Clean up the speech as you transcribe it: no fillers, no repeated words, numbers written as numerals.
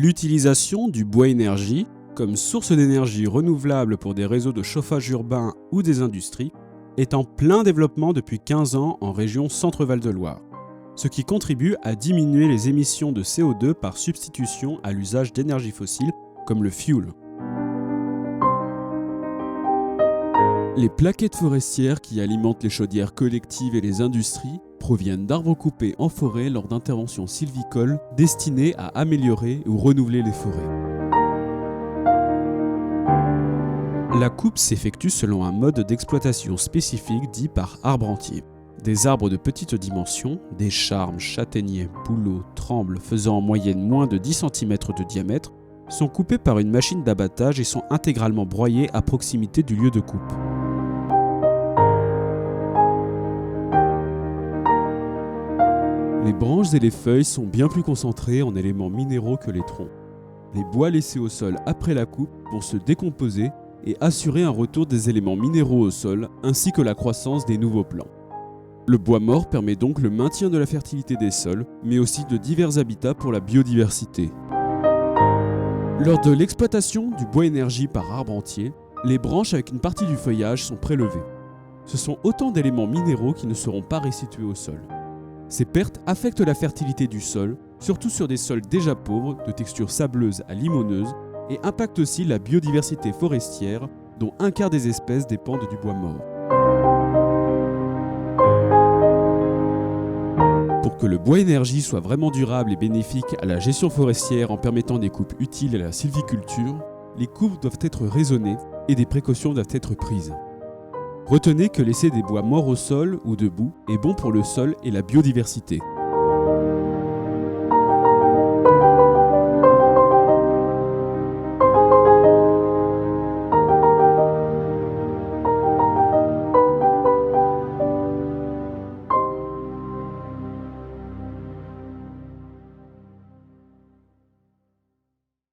L'utilisation du bois énergie comme source d'énergie renouvelable pour des réseaux de chauffage urbain ou des industries est en plein développement depuis 15 ans en région Centre-Val de Loire, ce qui contribue à diminuer les émissions de CO2 par substitution à l'usage d'énergies fossiles comme le fioul. Les plaquettes forestières qui alimentent les chaudières collectives et les industries proviennent d'arbres coupés en forêt lors d'interventions sylvicoles destinées à améliorer ou renouveler les forêts. La coupe s'effectue selon un mode d'exploitation spécifique dit par arbre entier. Des arbres de petite dimension, des charmes, châtaigniers, bouleaux, trembles faisant en moyenne moins de 10 cm de diamètre, sont coupés par une machine d'abattage et sont intégralement broyés à proximité du lieu de coupe. Les branches et les feuilles sont bien plus concentrées en éléments minéraux que les troncs. Les bois laissés au sol après la coupe vont se décomposer et assurer un retour des éléments minéraux au sol ainsi que la croissance des nouveaux plants. Le bois mort permet donc le maintien de la fertilité des sols, mais aussi de divers habitats pour la biodiversité. Lors de l'exploitation du bois énergie par arbre entier, les branches avec une partie du feuillage sont prélevées. Ce sont autant d'éléments minéraux qui ne seront pas restitués au sol. Ces pertes affectent la fertilité du sol, surtout sur des sols déjà pauvres, de texture sableuse à limoneuse, et impactent aussi la biodiversité forestière, dont un quart des espèces dépendent du bois mort. Pour que le bois énergie soit vraiment durable et bénéfique à la gestion forestière en permettant des coupes utiles à la sylviculture, les coupes doivent être raisonnées et des précautions doivent être prises. Retenez que laisser des bois morts au sol ou debout est bon pour le sol et la biodiversité.